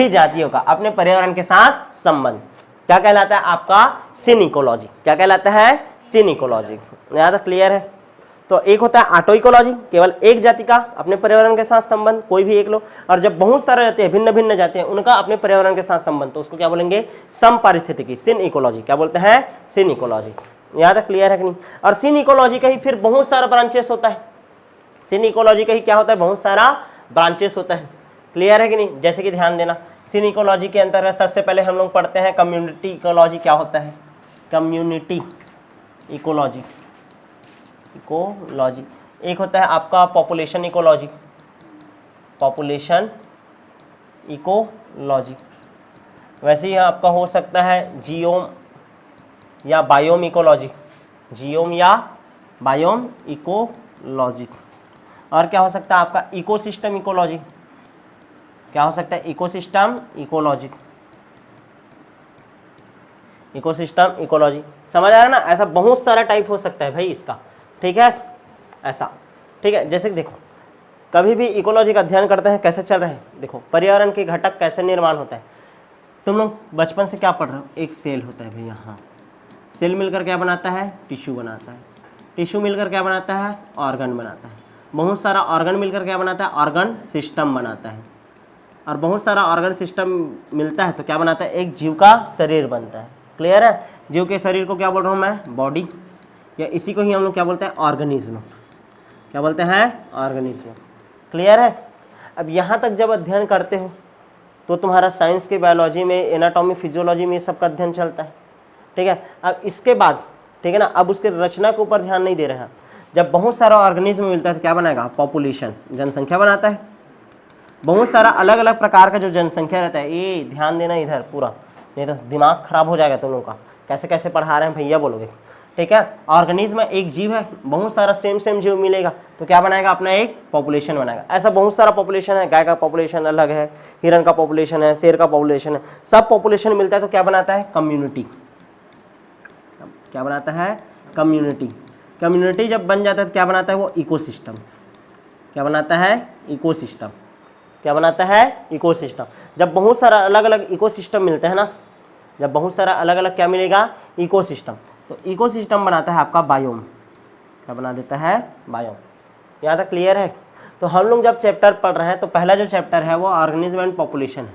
जातियों का अपने पर्यावरण के साथ संबंध क्या कहलाता है, आपका सिन इकोलॉजी। क्या कहलाता है, सिन इकोलॉजी। यहाँ तक क्लियर है। तो एक होता है ऑटो इकोलॉजी, केवल एक जाति का अपने पर्यावरण के साथ संबंध, कोई भी एक लो। और जब बहुत सारे जाति है, भिन्न भिन्न जाति है, उनका अपने पर्यावरण के साथ संबंध, तो उसको क्या बोलेंगे, समपारिस्थितिकी, सिन इकोलॉजी। क्या बोलते हैं, सिन इकोलॉजी। यहाँ तक क्लियर है कि नहीं। और सिन इकोलॉजी का ही फिर बहुत सारा ब्रांचेस होता है, सिन इकोलॉजी का ही क्या होता है, बहुत सारा ब्रांचेस होता है। क्लियर है कि नहीं। जैसे कि ध्यान देना, सिन इकोलॉजी के अंतर्गत सबसे पहले हम लोग पढ़ते हैं कम्युनिटी इकोलॉजी। क्या होता है, कम्युनिटी इकोलॉजी, इकोलॉजी। एक होता है आपका पॉपुलेशन इकोलॉजी, पॉपुलेशन इकोलॉजी। वैसे ही आपका हो सकता है जियोम या बायोम इकोलॉजी, जियोम या बायोम इकोलॉजी। और क्या हो सकता है आपका इकोसिस्टम इकोलॉजी। क्या हो सकता है, इकोसिस्टम इकोलॉजी, इकोसिस्टम इकोलॉजी। समझ आ रहा है ना। ऐसा बहुत सारा टाइप हो सकता है भाई इसका, ठीक है, ऐसा, ठीक है। जैसे कि देखो, कभी भी इकोलॉजी का अध्ययन करते हैं, कैसे चल रहे हैं, देखो पर्यावरण के घटक कैसे निर्माण होता है। तुम लोग बचपन से क्या पढ़ रहे हो, एक सेल होता है भैया, हाँ, सेल मिलकर क्या बनाता है, टिश्यू बनाता है, टिश्यू मिलकर क्या बनाता है, ऑर्गन बनाता है, बहुत सारा ऑर्गन मिलकर क्या बनाता है, ऑर्गन सिस्टम बनाता है, और बहुत सारा ऑर्गन सिस्टम मिलता है तो क्या बनाता है, एक जीव का शरीर बनता है। क्लियर है। जीव के शरीर को क्या बोल रहा हूँ मैं, बॉडी, या इसी को ही हम लोग क्या बोलते हैं, ऑर्गेनिज्म। क्या बोलते हैं, ऑर्गेनिज्म। क्लियर है। अब यहाँ तक जब अध्ययन करते हो तो तुम्हारा साइंस के बायोलॉजी में, एनाटॉमी, फिजियोलॉजी में सब का अध्ययन चलता है, ठीक है। अब इसके बाद, ठीक है ना, अब उसके रचना के ऊपर ध्यान नहीं दे रहे हैं। जब बहुत सारा ऑर्गेनिज्म मिलता है तो क्या बनाएगा, पॉपुलेशन, जनसंख्या बनाता है। बहुत सारा अलग अलग प्रकार का जो जनसंख्या रहता है, ये ध्यान देना इधर पूरा, नहीं तो दिमाग खराब हो जाएगा तुम लोगों का, कैसे कैसे पढ़ा रहे हैं भैया बोलोगे, ठीक है। ऑर्गेनिज्म एक जीव है, बहुत सारा सेम जीव मिलेगा तो क्या बनाएगा, अपना एक पॉपुलेशन बनाएगा। ऐसा बहुत सारा पॉपुलेशन है, गाय का पॉपुलेशन अलग है, हिरन का पॉपुलेशन है, शेर का पॉपुलेशन है, सब पॉपुलेशन मिलता है तो क्या बनाता है, कम्युनिटी। क्या बनाता है, कम्युनिटी। कम्युनिटी जब बन जाता है तो क्या बनाता है वो, इकोसिस्टम। क्या बनाता है, इकोसिस्टम। क्या बनाता है, इकोसिस्टम। जब बहुत सारा अलग अलग इकोसिस्टम मिलते हैं ना, जब बहुत सारा अलग अलग क्या मिलेगा, इकोसिस्टम, तो इकोसिस्टम बनाता है आपका बायोम। क्या बना देता है, बायोम। यहाँ तक क्लियर है। तो हम लोग जब चैप्टर पढ़ रहे हैं तो पहला जो चैप्टर है वो ऑर्गेनिज्म एंड पॉपुलेशन है,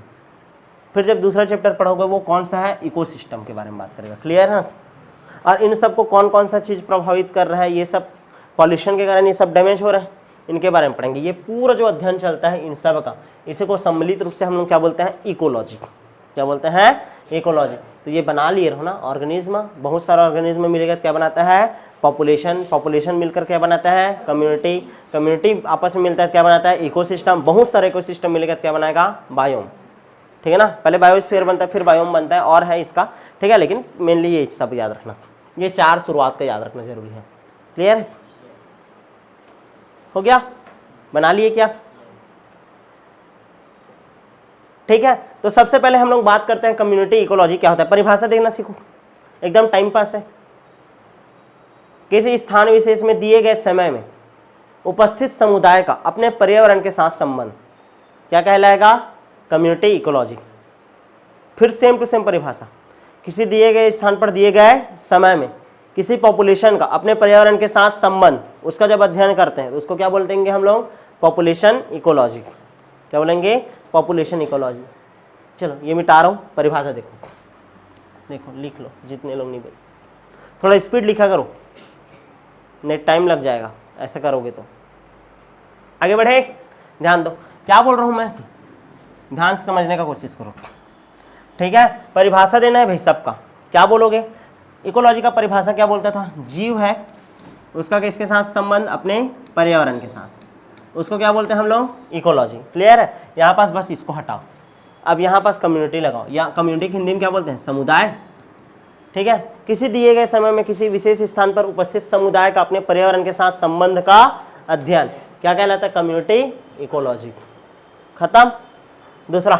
फिर जब दूसरा चैप्टर पढ़ोगे वो कौन सा है, इकोसिस्टम के बारे में बात करेगा। क्लियर है। और इन सब को कौन कौन सा चीज़ प्रभावित कर रहा है, ये सब पॉल्यूशन के कारण ये सब डैमेज हो रहा है, इनके बारे में पढ़ेंगे। ये पूरा जो अध्ययन चलता है इन सब का, इसी को सम्मिलित रूप से हम लोग क्या बोलते हैं, इकोलॉजी। क्या बोलते हैं, इकोलॉजी। तो ये बना लिए रहो ना, ऑर्गेनिज्म, बहुत सारा ऑर्गेनिज्म मिलेगा क्या बनाता है, पॉपुलेशन, पॉपुलेशन मिलकर क्या बनाता है, कम्युनिटी, कम्युनिटी आपस में मिलता है क्या बनाता है, इकोसिस्टम, बहुत सारे इकोसिस्टम मिलेगा क्या बनाएगा, बायोम। ठीक है ना। पहले बायोस्फीयर बनता है, फिर बायोम बनता है, और है इसका, ठीक है। लेकिन मेनली ये सब याद रखना, ये चार शुरुआत का याद रखना जरूरी है। क्लियर है, हो गया, बना लिए क्या, ठीक है। तो सबसे पहले हम लोग बात करते हैं कम्युनिटी इकोलॉजी क्या होता है। परिभाषा देखना सीखो, एकदम टाइम पास है। किसी स्थान विशेष में दिए गए समय में उपस्थित समुदाय का अपने पर्यावरण के साथ संबंध क्या कहलाएगा, कम्युनिटी इकोलॉजी। फिर सेम टू सेम परिभाषा, किसी दिए गए स्थान पर दिए गए समय में किसी पॉपुलेशन का अपने पर्यावरण के साथ संबंध, उसका जब अध्ययन करते हैं तो उसको क्या बोल देंगे हम लोग, पॉपुलेशन इकोलॉजी। क्या बोलेंगे, पॉपुलेशन इकोलॉजी। चलो ये मिटा रहा हूँ, परिभाषा देखो, देखो लिख लो जितने लोग नहीं बोले, थोड़ा स्पीड लिखा करो, नेट टाइम लग जाएगा ऐसा करोगे तो। आगे बढ़े, ध्यान दो क्या बोल रहा हूँ मैं, ध्यान से समझने का कोशिश करो, ठीक है। परिभाषा देना है भाई सबका, क्या बोलोगे, इकोलॉजी का परिभाषा क्या बोलता था, जीव है, उसका किसके साथ संबंध, अपने पर्यावरण के साथ, उसको क्या बोलते हैं हम लोग, इकोलॉजी। क्लियर है। यहाँ पास बस इसको हटाओ, अब यहाँ पास कम्युनिटी लगाओ, या कम्युनिटी की हिंदी में क्या बोलते हैं, समुदाय। ठीक है, किसी दिए गए समय में किसी विशेष स्थान पर उपस्थित समुदाय का अपने पर्यावरण के साथ संबंध का अध्ययन क्या कहलाता है, कम्युनिटी इकोलॉजी। खत्म। दूसरा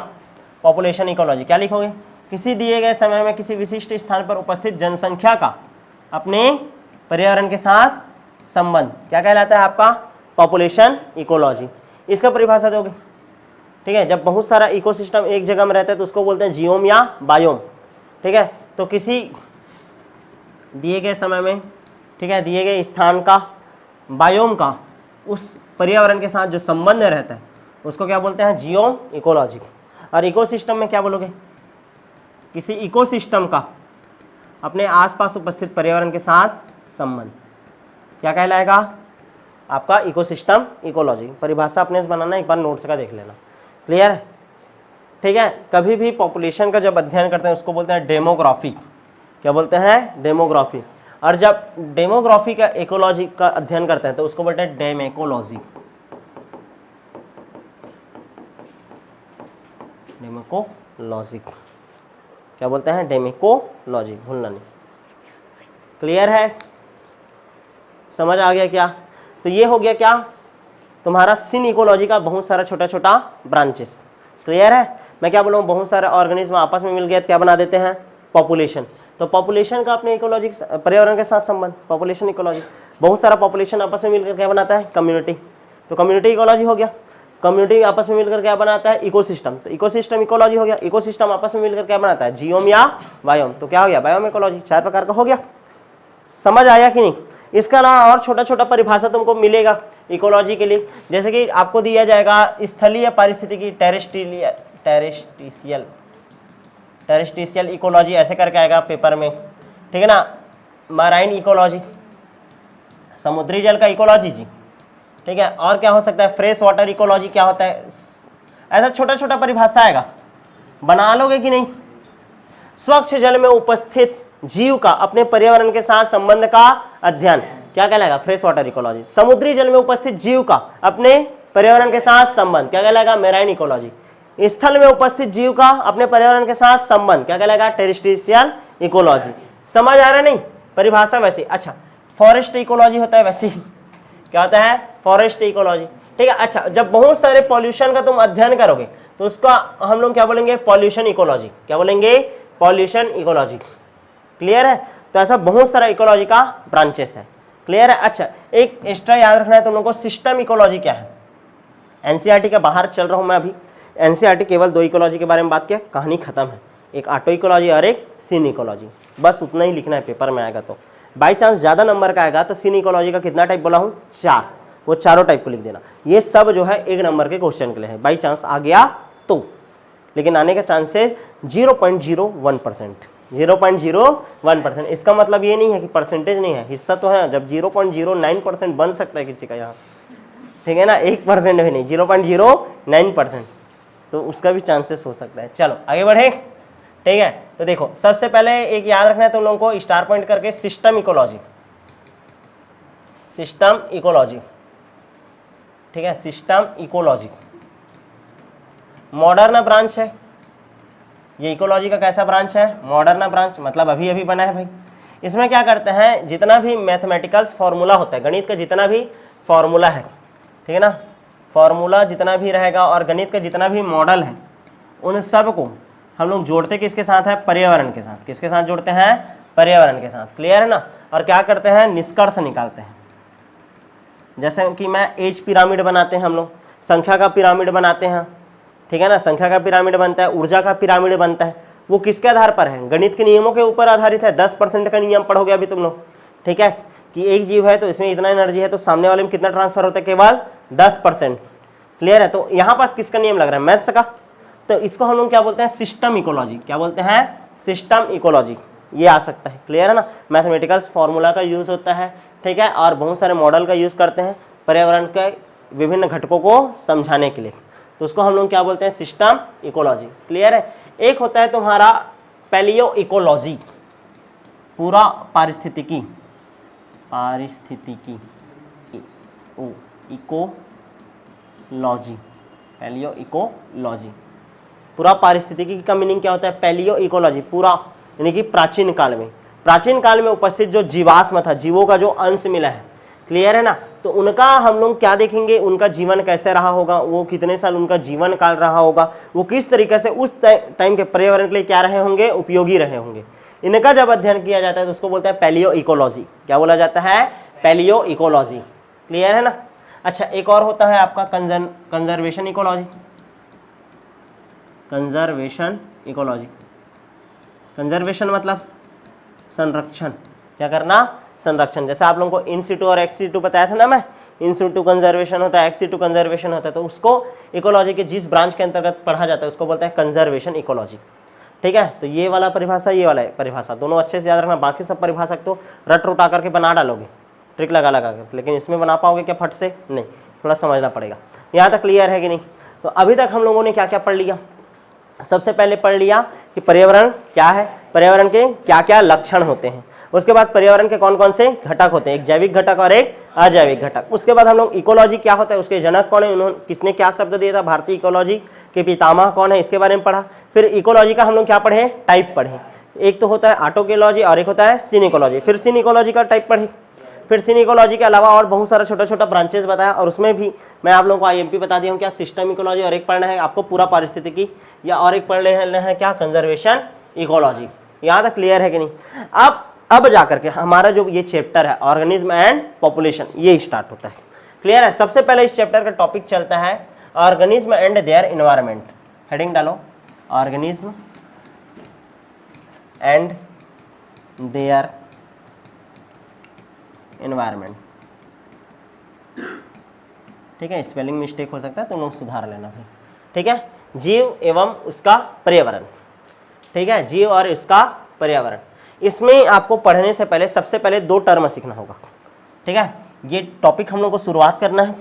पॉपुलेशन इकोलॉजी, क्या लिखोगे, किसी दिए गए समय में किसी विशिष्ट स्थान पर उपस्थित जनसंख्या का अपने पर्यावरण के साथ संबंध क्या कहलाता है आपका, पॉपुलेशन इकोलॉजी। इसका परिभाषा दोगे। ठीक है, जब बहुत सारा इकोसिस्टम एक जगह में रहता है तो उसको बोलते हैं जियोम या बायोम। ठीक है, तो किसी दिए गए समय में, ठीक है, दिए गए स्थान का, बायोम का उस पर्यावरण के साथ जो संबंध रहता है उसको क्या बोलते हैं, जियोम इकोलॉजी। और इकोसिस्टम में क्या बोलोगे, किसी इकोसिस्टम का अपने आसपास उपस्थित पर्यावरण के साथ संबंध क्या कहलाएगा आपका, इकोसिस्टम इकोलॉजी। परिभाषा अपने से बनाना, एक बार नोट्स का देख लेना। क्लियर है। ठीक है, कभी भी पॉपुलेशन का जब अध्ययन करते हैं उसको बोलते हैं डेमोग्राफी। क्या बोलते हैं, डेमोग्राफी। और जब डेमोग्राफी का इकोलॉजी का अध्ययन करते हैं तो उसको बोलते हैं डेमेकोलॉजी। डेमेकोलॉजी क्या बोलते हैं, डेमेकोलॉजी, भूलना नहीं। क्लियर है, समझ आ गया क्या। तो ये हो गया क्या तुम्हारा सिन इकोलॉजी का बहुत सारा छोटा छोटा ब्रांचेस। क्लियर है। मैं क्या बोलूँ, बहुत सारे ऑर्गेनिज्म आपस में मिल गए तो क्या बना देते हैं, पॉपुलेशन। तो पॉपुलेशन का अपने इकोलॉजी पर्यावरण के साथ संबंध, पॉपुलेशन इकोलॉजी। बहुत सारा पॉपुलेशन आपस में मिलकर क्या बनाता है, कम्युनिटी। तो कम्युनिटी इकोलॉजी हो गया। कम्युनिटी आपस में मिलकर क्या बनाता है, इकोसिस्टम। तो इकोसिस्टम इकोलॉजी हो गया। इकोसिस्टम आपस में मिलकर क्या बनाता है, जियोम या बायोम। तो क्या हो गया, बायोम इकोलॉजी। 4 प्रकार का हो गया। समझ आया कि नहीं। इसका अलावा और छोटा छोटा परिभाषा तुमको मिलेगा इकोलॉजी के लिए। जैसे कि आपको दिया जाएगा स्थलीय पारिस्थितिकी, टेरेस्ट्रियल इकोलॉजी, ऐसे करके आएगा पेपर में। ठीक है ना। मराइन इकोलॉजी, समुद्री जल का इकोलॉजी जी। ठीक है, और क्या हो सकता है, फ्रेश वाटर इकोलॉजी क्या होता है। ऐसा छोटा छोटा परिभाषा आएगा, बना लोगे कि नहीं। स्वच्छ जल में उपस्थित जीव का अपने पर्यावरण के साथ संबंध का अध्ययन क्या कहलाएगा, फ्रेश वाटर इकोलॉजी। समुद्री जल में उपस्थित जीव का अपने पर्यावरण के साथ संबंध क्या कहलाएगा, मैराइन इकोलॉजी। स्थल में उपस्थित जीव का अपने पर्यावरण के साथ संबंध क्या कहलाएगा, टेरेस्ट्रियल इकोलॉजी। समझ आ रहा नहीं, परिभाषा वैसे। अच्छा, फॉरेस्ट इकोलॉजी होता है वैसे ही, क्या होता है, फॉरेस्ट इकोलॉजी। ठीक है। अच्छा, जब बहुत सारे पॉल्यूशन का तुम अध्ययन करोगे तो उसका हम लोग क्या बोलेंगे, पॉल्यूशन इकोलॉजी। क्या बोलेंगे, पॉल्यूशन इकोलॉजी। क्लियर है। तो ऐसा बहुत सारा इकोलॉजी का ब्रांचेस है। क्लियर है। अच्छा, एक एक्स्ट्रा याद रखना है तुम लोगों को, सिस्टम इकोलॉजी क्या है। एनसीईआरटी के बाहर चल रहा हूं मैं अभी। एनसीईआरटी केवल 2 इकोलॉजी के बारे में बात किया, कहानी खत्म है। एक ऑटो इकोलॉजी और एक सीन इकोलॉजी, बस उतना ही लिखना है पेपर में आएगा। तो बाई चांस ज़्यादा नंबर का आएगा तो सीन इकोलॉजी का कितना टाइप बोला हूँ, 4, वो चारों टाइप को लिख देना। ये सब जो है 1 नंबर के क्वेश्चन के लिए है, बाई चांस आ गया तो। लेकिन आने का चांस है 0.01%, 0.01%। इसका मतलब ये नहीं है कि परसेंटेज नहीं है, हिस्सा तो है। जब 0.09% बन सकता है किसी का यहाँ, ठीक है ना, 1% भी नहीं, 0.09%, तो उसका भी चांसेस हो सकता है। चलो आगे बढ़े। ठीक है, तो देखो सबसे पहले एक याद रखना है तुम लोगों को, स्टार पॉइंट करके, सिस्टम इकोलॉजी। सिस्टम इकोलॉजी, ठीक है, सिस्टम इकोलॉजी मॉडर्न ब्रांच है। ये इकोलॉजी का कैसा ब्रांच है, मॉडर्न ब्रांच, मतलब अभी अभी बना है भाई। इसमें क्या करते हैं, जितना भी मैथमेटिकल्स फॉर्मूला होता है, गणित का जितना भी फॉर्मूला है, ठीक है ना, फॉर्मूला जितना भी रहेगा और गणित का जितना भी मॉडल है, उन सब को हम लोग जोड़ते किसके साथ है, पर्यावरण के साथ। किसके साथ जोड़ते हैं, पर्यावरण के साथ। क्लियर है ना। और क्या करते हैं, निष्कर्ष निकालते हैं। जैसे कि मैं एज पिरामिड बनाते हैं हम लोग, संख्या का पिरामिड बनाते हैं, ठीक है ना, संख्या का पिरामिड बनता है, ऊर्जा का पिरामिड बनता है। वो किसके आधार पर है, गणित के नियमों के ऊपर आधारित है। 10% का नियम पढ़ोगे अभी तुम लोग, ठीक है, कि एक जीव है तो इसमें इतना एनर्जी है, तो सामने वाले में कितना ट्रांसफर होता है, केवल 10%। क्लियर है। तो यहाँ पास किसका नियम लग रहा है, मैथ्स का। तो इसको हम लोग क्या बोलते हैं, सिस्टम इकोलॉजी। क्या बोलते हैं, सिस्टम इकोलॉजी। ये आ सकता है। क्लियर है ना। मैथमेटिकल्स फॉर्मूला का यूज होता है, ठीक है, और बहुत सारे मॉडल का यूज करते हैं पर्यावरण के विभिन्न घटकों को समझाने के लिए। तो उसको हम लोग क्या बोलते हैं, सिस्टम इकोलॉजी। क्लियर है। एक होता है तुम्हारा पैलियो इकोलॉजी, पूरा पारिस्थितिकी, इकोलॉजी, पैलियो इकोलॉजी। पूरा पारिस्थितिकी का मीनिंग क्या होता है? पैलियो इकोलॉजी, पूरा यानी कि प्राचीन काल में, प्राचीन काल में उपस्थित जो जीवाश्म था, जीवों का जो अंश मिला है, क्लियर है ना, तो उनका हम लोग क्या देखेंगे, उनका जीवन कैसे रहा होगा, वो कितने साल उनका जीवन काल रहा होगा, वो किस तरीके से उस टाइम के पर्यावरण के लिए क्या रहे होंगे, उपयोगी रहे होंगे। इनका जब अध्ययन किया जाता है तो उसको बोलते हैं पैलियो इकोलॉजी। क्या बोला जाता है? Palaeo ecology. क्लियर है ना। अच्छा, एक और होता है आपका conservation ecology. Conservation ecology, conservation मतलब संरक्षण। क्या करना? संरक्षण। जैसे आप लोगों को इन सिटू और एक्स सिटू बताया था ना मैं, इन सिटू कंजर्वेशन होता है, एक्स सिटू कंजर्वेशन होता है, तो उसको इकोलॉजी के जिस ब्रांच के अंतर्गत पढ़ा जाता है उसको बोलते हैं कंजर्वेशन इकोलॉजी। ठीक है, तो ये वाला परिभाषा, ये वाला परिभाषा, दोनों अच्छे से याद रखना। बाकी सब परिभाषा तो रट रुटा करके बना डालोगे, ट्रिक लगा लगा कर, लेकिन इसमें बना पाओगे क्या फट से? नहीं, थोड़ा समझना पड़ेगा। यहाँ तक क्लियर है कि नहीं? तो अभी तक हम लोगों ने क्या क्या पढ़ लिया? सबसे पहले पढ़ लिया कि पर्यावरण क्या है, पर्यावरण के क्या क्या लक्षण होते हैं, उसके बाद पर्यावरण के कौन कौन से घटक होते हैं, एक जैविक घटक और एक अजैविक घटक। उसके बाद हम लोग इकोलॉजी क्या होता है, उसके जनक कौन है, उन्होंने किसने क्या शब्द दिया था, भारतीय इकोलॉजी के पितामह कौन है, इसके बारे में पढ़ा। फिर इकोलॉजी का हम लोग क्या पढ़े? टाइप पढ़े। एक तो होता है ऑटोकोलॉजी और एक होता है सिनिकोलॉजी। फिर सिनिकोलॉजी का टाइप पढ़े। फिर सिनिकोलॉजी के अलावा और बहुत सारा छोटा छोटा ब्रांचेस बताया, और उसमें भी मैं आप लोगों को आईएमपी बता दिया हूँ क्या, सिस्टम इकोलॉजी, और एक पढ़ना है आपको पूरा पारिस्थितिकी, या और एक पढ़ लेना है क्या, कंजर्वेशन इकोलॉजी। यहाँ तक क्लियर है कि नहीं? अब जाकर के हमारा जो ये चैप्टर है ऑर्गेनिज्म एंड पॉपुलेशन, ये स्टार्ट होता है। क्लियर है? सबसे पहले इस चैप्टर का टॉपिक चलता है organism and their environment. Heading डालो, ऑर्गेनिज्म एंड देयर एनवायरनमेंट। ठीक है, स्पेलिंग मिस्टेक हो सकता है तो लोग सुधार लेना भाई। ठीक है, जीव एवं उसका पर्यावरण। ठीक है, जीव और उसका पर्यावरण, इसमें आपको पढ़ने से पहले सबसे पहले दो टर्म सीखना होगा। ठीक है, ये टॉपिक हम लोग को शुरुआत करना है,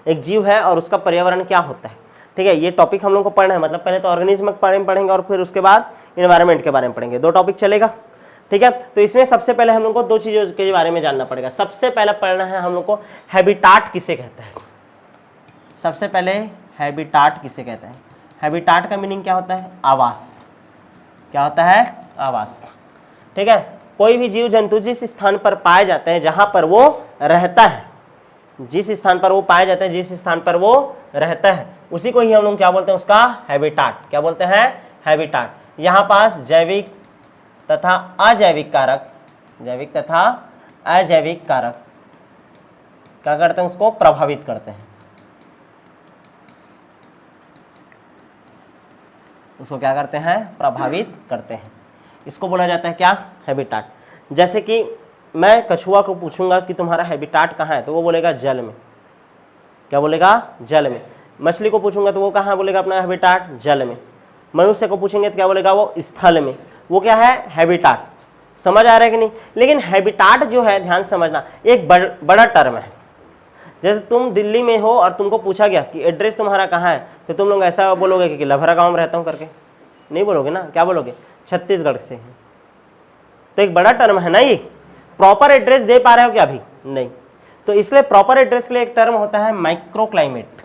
एक जीव है और उसका पर्यावरण क्या होता है। ठीक है, ये टॉपिक हम लोग को पढ़ना है, मतलब पहले तो ऑर्गेनिज्म के बारे में पढ़ेंगे और फिर उसके बाद एनवायरनमेंट के बारे में पढ़ेंगे, दो टॉपिक चलेगा। ठीक है, तो इसमें सबसे पहले हम लोग को दो चीज़ों के बारे में जानना पड़ेगा। सबसे पहले पढ़ना है हम लोग को हैबिटाट किसे कहते हैं। सबसे पहले हैबिटाट किसे कहते हैं? हैबिटाट का मीनिंग क्या होता है? आवास। क्या होता है? आवास। ठीक है, कोई भी जीव जंतु जिस स्थान पर पाए जाते हैं, जहां पर वो रहता है, जिस स्थान पर वो पाए जाते हैं, जिस स्थान पर वो रहता है, उसी को ही हम लोग क्या बोलते हैं? उसका हैबिटाट। क्या बोलते हैं? हैबिटाट। यहाँ पास जैविक तथा अजैविक कारक, जैविक तथा अजैविक कारक क्या करते हैं? उसको प्रभावित करते हैं। उसको क्या करते हैं? प्रभावित करते हैं। इसको बोला जाता है क्या? हैबिटाट। जैसे कि मैं कछुआ को पूछूंगा कि तुम्हारा हैबिटाट कहाँ है, तो वो बोलेगा जल में। क्या बोलेगा? जल में। मछली को पूछूंगा तो वो कहाँ बोलेगा अपना हैबिटाट? जल में। मनुष्य को पूछेंगे तो क्या बोलेगा? वो स्थल में। वो क्या है? हैबिटाट। समझ आ रहा है कि नहीं? लेकिन हैबिटाट जो है, ध्यान समझना, एक बड़ा टर्म है। जैसे तुम दिल्ली में हो और तुमको पूछा गया कि एड्रेस तुम्हारा कहाँ है, तो तुम लोग ऐसा बोलोगे कि लभरा गांव में रहता हूँ करके? नहीं बोलोगे ना। क्या बोलोगे? छत्तीसगढ़ से है। तो एक बड़ा टर्म है ना ये। प्रॉपर एड्रेस दे पा रहे हो क्या अभी? नहीं। तो इसलिए प्रॉपर एड्रेस के लिए एक टर्म होता है माइक्रो क्लाइमेट।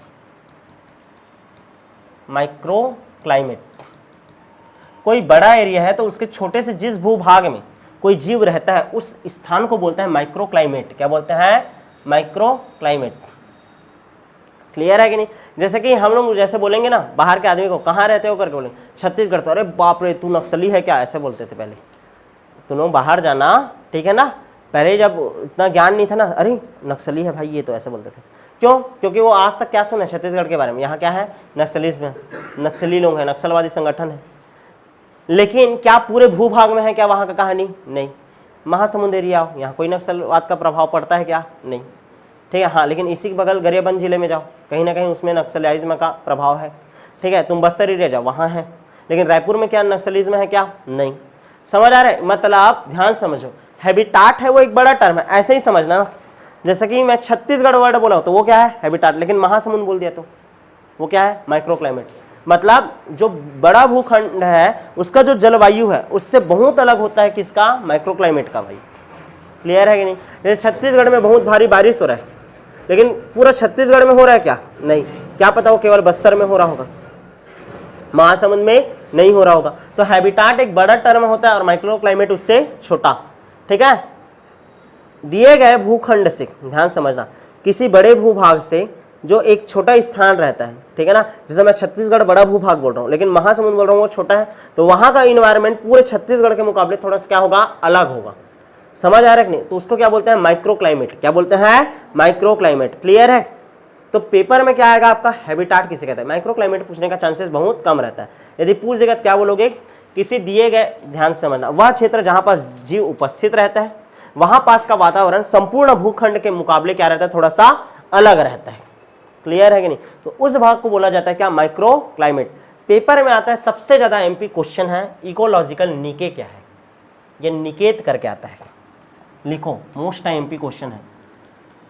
माइक्रो क्लाइमेट, कोई बड़ा एरिया है तो उसके छोटे से जिस भूभाग में कोई जीव रहता है उस स्थान को बोलते हैं माइक्रो क्लाइमेट। क्या बोलते हैं? Micro climate. क्लियर है कि नहीं? जैसे कि हम लोग जैसे बोलेंगे ना बाहर के आदमी को, कहाँ रहते हो करके बोलेंगे, छत्तीसगढ़। तो अरे बाप रे, तू नक्सली है क्या, ऐसे बोलते थे पहले। तुम लोग बाहर जाना, ठीक है ना, पहले जब इतना ज्ञान नहीं था ना, अरे नक्सली है भाई ये, तो ऐसे बोलते थे। क्यों? क्योंकि वो आज तक क्या सुना है छत्तीसगढ़ के बारे में, यहाँ क्या है? नक्सलिज्म, नक्सली लोग हैं, नक्सलवादी संगठन है। लेकिन क्या पूरे भूभाग में है क्या वहाँ का कहानी? नहीं। महासमुंद एरिया आओ, यहाँ कोई नक्सलवाद का प्रभाव पड़ता है क्या? नहीं। ठीक है, हाँ, लेकिन इसी के बगल गरियाबंद जिले में जाओ, कहीं ना कहीं उसमें नक्सलिज्म का प्रभाव है। ठीक है, तुम बस्तर एरिया जाओ, वहाँ है। लेकिन रायपुर में क्या नक्सलिज्म है क्या? नहीं। समझ आ रहा है? मतलब ध्यान समझो, हैबिटाट है वो एक बड़ा टर्म है, ऐसे ही समझना ना। जैसे कि मैं छत्तीसगढ़ वर्ड बोला तो वो क्या है? हैबिटाट। लेकिन महासमुंद बोल दिया तो वो क्या है? Micro climate. मतलब जो बड़ा भूखंड है उसका जो जलवायु है उससे बहुत अलग होता है किसका? माइक्रो क्लाइमेट का भाई। क्लियर है कि नहीं? जैसे छत्तीसगढ़ में बहुत भारी बारिश हो रहा है, लेकिन पूरा छत्तीसगढ़ में हो रहा है क्या? नहीं। क्या पता वो केवल बस्तर में हो रहा होगा। महासमुद्र में नहीं हो रहा होगा। तो हैबिटाट एक बड़ा टर्म होता है और माइक्रो क्लाइमेट उससे छोटा। ठीक है, दिए गए भूखंड से, ध्यान समझना, किसी बड़े भूभाग से जो एक छोटा स्थान रहता है, ठीक है ना, जैसे मैं छत्तीसगढ़ बड़ा भूभाग बोल रहा हूँ लेकिन महासमुंद बोल रहा हूँ वो छोटा है, तो वहां का इन्वायरमेंट पूरे छत्तीसगढ़ के मुकाबले थोड़ा सा क्या होगा, अलग होगा। समझ आ रहा है कि नहीं? तो उसको क्या बोलते हैं, माइक्रो क्लाइमेट। क्या बोलते हैं, माइक्रो क्लाइमेट। क्लियर है? तो पेपर में क्या आएगा आपका, हैबिटाट किसे कहते हैं। माइक्रो क्लाइमेट पूछने का चांसेस बहुत कम रहता है। यदि पूछ देगा तो क्या बोलोगे, किसी दिए गए, ध्यान से समझना, वह क्षेत्र जहां पर जीव उपस्थित रहता है वहां पास का वातावरण संपूर्ण भूखंड के मुकाबले क्या रहता है, थोड़ा सा अलग रहता है। क्लियर है कि नहीं? तो उस भाग को बोला जाता है क्या, माइक्रो क्लाइमेट। पेपर में आता है सबसे ज्यादा एमपी क्वेश्चन है इकोलॉजिकल निके क्या है, ये निकेत करके आता है, लिखो, मोस्ट एमपी क्वेश्चन है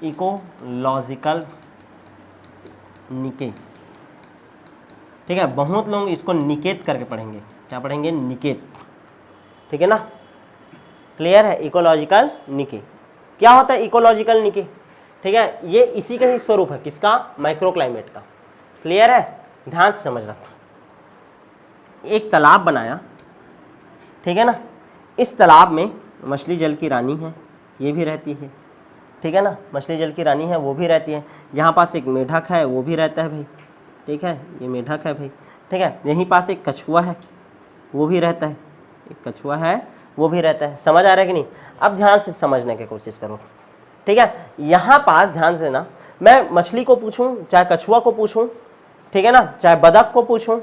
इकोलॉजिकल निके। ठीक है, बहुत लोग इसको निकेत करके पढ़ेंगे। क्या पढ़ेंगे, निकेत। ठीक है ना, क्लियर है? इकोलॉजिकल निके क्या होता है, इकोलॉजिकल निके, ठीक है, ये इसी का ही स्वरूप है, किसका, माइक्रो क्लाइमेट का। क्लियर है? ध्यान से समझ रखो। एक तालाब बनाया, ठीक है ना, इस तालाब में मछली जल की रानी है, ये भी रहती है, ठीक है ना, मछली जल की रानी है वो भी रहती है। यहाँ पास एक मेढक है वो भी रहता है भाई, ठीक है, ये मेढक है भाई, ठीक है। यहीं पास एक कछुआ है वो भी रहता है, एक कछुआ है वो भी रहता है। समझ आ रहा है कि नहीं? अब ध्यान से समझने की कोशिश करो, ठीक है। यहाँ पास ध्यान से ना, मैं मछली को पूछूं चाहे कछुआ को पूछूं, ठीक है ना, चाहे बदक को पूछूं,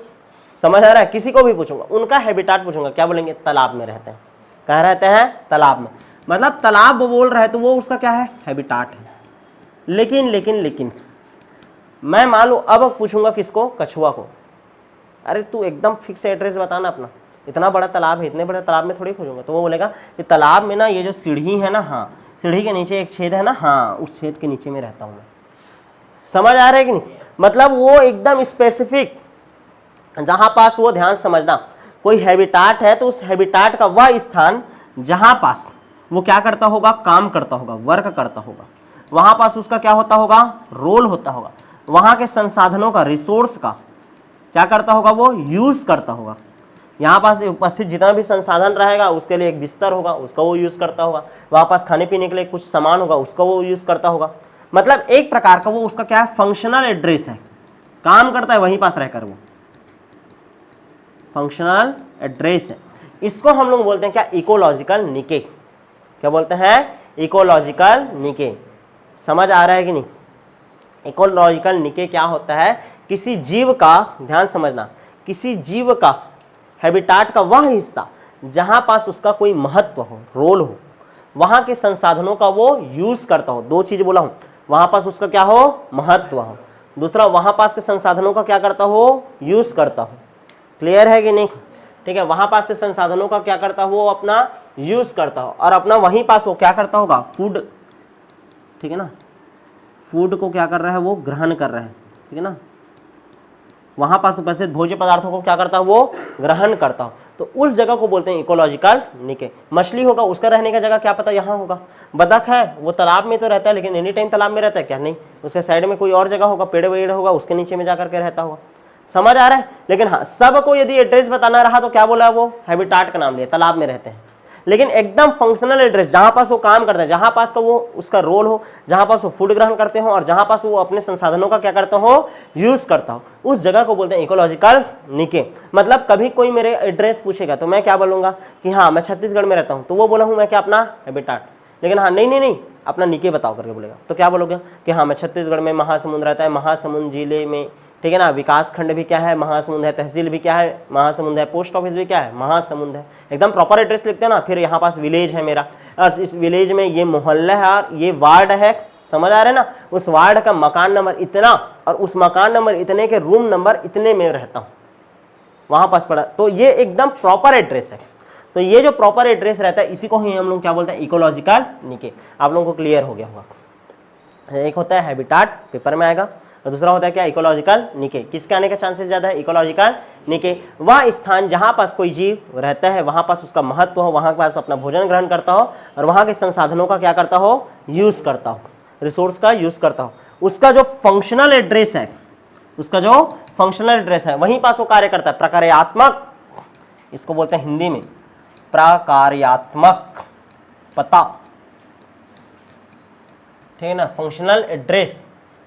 समझ आ रहा है, किसी को भी पूछूंगा, उनका हैबिटाट पूछूंगा, क्या बोलेंगे, तालाब में रहते हैं। कहाँ रहते हैं, तालाब में। मतलब तालाब वो बोल रहा है तो वो उसका क्या है, हैबिटाट है। लेकिन मैं मान लो अब पूछूंगा किसको, कछुआ को, अरे तू एकदम फिक्स एड्रेस बताना अपना, इतना बड़ा तालाब है, इतने बड़े तालाब में थोड़ी खोजूंगा। तो वो बोलेगा कि तालाब में ना ये जो सीढ़ी है ना, हाँ सीढ़ी के नीचे एक छेद है ना, हाँ उस छेद के नीचे में रहता हूँ मैं। समझ आ रहा है कि नहीं? मतलब वो एकदम स्पेसिफिक, जहां पास वो, ध्यान समझना, कोई हैबिटाट है तो उस हैबिटाट का वह स्थान जहां पास वो क्या करता होगा, काम करता होगा, वर्क करता होगा, वहां पास उसका क्या होता होगा, रोल होता होगा, वहां के संसाधनों का, रिसोर्स का क्या करता होगा, वो यूज करता होगा। यहाँ पास उपस्थित जितना भी संसाधन रहेगा उसके लिए एक बिस्तर होगा, उसका वो यूज करता होगा, वहां पास खाने पीने के लिए कुछ सामान होगा, उसका वो यूज करता होगा। मतलब एक प्रकार का वो उसका क्या है, फंक्शनल एड्रेस है, काम करता है वहीं पास रहकर, वो फंक्शनल एड्रेस है। इसको हम लोग बोलते हैं क्या, इकोलॉजिकल निके। क्या बोलते हैं, इकोलॉजिकल निके। समझ आ रहा है कि नहीं? इकोलॉजिकल निके क्या होता है, किसी जीव का, ध्यान समझना, किसी जीव का हैबिटाट का वह हिस्सा जहां पास उसका कोई महत्व हो, रोल हो, वहां के संसाधनों का वो यूज करता हो। दो चीज बोला हूं, वहां पास उसका क्या हो, महत्व हो, दूसरा वहां पास के संसाधनों का क्या करता हो, यूज करता हो। क्लियर है कि नहीं? ठीक है, वहां पास के संसाधनों का क्या करता हो, वो अपना यूज करता हो, और अपना वहीं पास वो क्या करता होगा, फूड, ठीक है ना, फूड को क्या कर रहा है, वो ग्रहण कर रहा है, ठीक है ना, वहां पास उपस्थित भोज्य पदार्थों को क्या करता है, वो ग्रहण करता हो। तो उस जगह को बोलते हैं इकोलॉजिकल निके। मछली होगा, उसका रहने का जगह क्या पता यहाँ होगा। बतख है, वो तालाब में तो रहता है लेकिन एनी टाइम तालाब में रहता है क्या, नहीं, उसके साइड में कोई और जगह होगा, पेड़ वेड़ होगा, उसके नीचे में जाकर के रहता होगा। समझ आ रहा है? लेकिन हाँ, सबको यदि एड्रेस बताना रहा तो क्या बोला, वो हैबिटाट का नाम लिया, तालाब में रहते हैं। लेकिन एकदम फंक्शनल एड्रेस, जहां पास वो काम करते हैं, जहां पास का वो उसका रोल हो, जहां पास वो फूड ग्रहण करते हो और जहां पास वो अपने संसाधनों का क्या करता हो, यूज करता हो, उस जगह को बोलते हैं इकोलॉजिकल निके। मतलब कभी कोई मेरे एड्रेस पूछेगा तो मैं क्या बोलूंगा कि हाँ मैं छत्तीसगढ़ में रहता हूँ, तो वो बोला हूँ मैं क्या, अपना हैबिटाट। लेकिन हाँ नहीं अपना निके बताओ करके बोलेगा, तो क्या बोलोगे कि हाँ मैं छत्तीसगढ़ में, महासमुंद रहता है, महासमुंद जिले में, ठीक है ना, विकास खंड भी क्या है, महासमुंद है, तहसील भी क्या है, महासमुंद है, पोस्ट ऑफिस भी क्या है, महासमुंद है। एकदम प्रॉपर एड्रेस लिखते हैं ना। फिर यहाँ पास विलेज है मेरा, और इस विलेज में ये मोहल्ला है और ये वार्ड है, समझ आ रहा है ना, उस वार्ड का मकान नंबर इतना और उस मकान नंबर इतने के रूम नंबर इतने में रहता हूँ, वहां पास पड़ा। तो ये एकदम प्रॉपर एड्रेस है। तो ये जो प्रॉपर एड्रेस रहता है इसी को ही हम लोग क्या बोलते हैं, इकोलॉजिकल निके। आप लोगों को क्लियर हो गया होगा। एक होता है हैबिटाट, पेपर में आएगा, और दूसरा होता है क्या, इकोलॉजिकल निके। किसके आने का चांसेस ज्यादा है, इकोलॉजिकल निके। वह स्थान जहां पास कोई जीव रहता है, वहां पास उसका महत्व हो, वहां पास अपना भोजन ग्रहण करता हो और वहां के संसाधनों का क्या करता हो, यूज करता हो, रिसोर्स का यूज करता हो। उसका जो फंक्शनल एड्रेस है उसका जो फंक्शनल एड्रेस है वहीं पास वो कार्य करता है। प्रकार्यात्मक, इसको बोलते हैं हिंदी में प्रकार्यात्मक पता, ठीक है ना, फंक्शनल एड्रेस,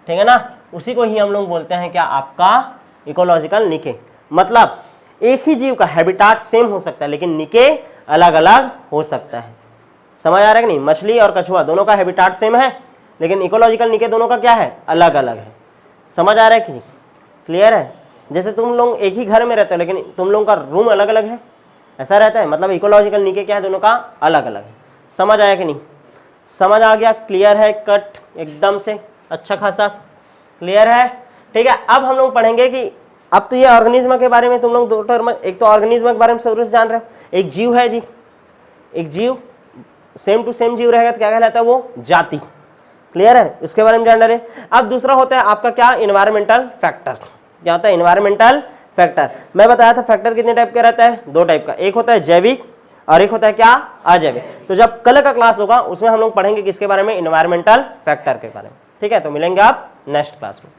ठीक है ना, उसी को ही हम लोग बोलते हैं क्या, आपका इकोलॉजिकल निके। मतलब एक ही जीव का हैबिटाट सेम हो सकता है लेकिन निके अलग अलग हो सकता है। समझ आ रहा है कि नहीं? मछली और कछुआ दोनों का हैबिटाट सेम है लेकिन इकोलॉजिकल निके दोनों का क्या है, अलग अलग है। समझ आ रहा है कि नहीं? क्लियर है? जैसे तुम लोग एक ही घर में रहते हो लेकिन तुम लोगों का रूम अलग अलग है, ऐसा रहता है। मतलब इकोलॉजिकल निके क्या है, दोनों का अलग अलग है। समझ आया कि नहीं? समझ आ गया? क्लियर है? कट एकदम से अच्छा खासा क्लियर है? ठीक है। अब हम लोग पढ़ेंगे कि अब तो ये ऑर्गेनिज्म के बारे में तुम लोग दो टर्म, एक तो ऑर्गेनिज्म के बारे में शुरू से जान रहे हो, एक जीव है जी, एक जीव सेम टू सेम जीव रहेगा तो क्या कहलाता है, वो जाति। क्लियर है? इसके बारे में जान रहे। अब दूसरा होता है आपका क्या, इन्वायरमेंटल फैक्टर। क्या होता है? Environmental factor. मैं बताया था फैक्टर कितने टाइप का रहता है, दो टाइप का, एक होता है जैविक और एक होता है क्या, अजैविक। तो जब कल का क्लास होगा उसमें हम लोग पढ़ेंगे किसके बारे में, इन्वायरमेंटल फैक्टर के बारे में। ठीक है, तो मिलेंगे आप नेक्स्ट क्लास में।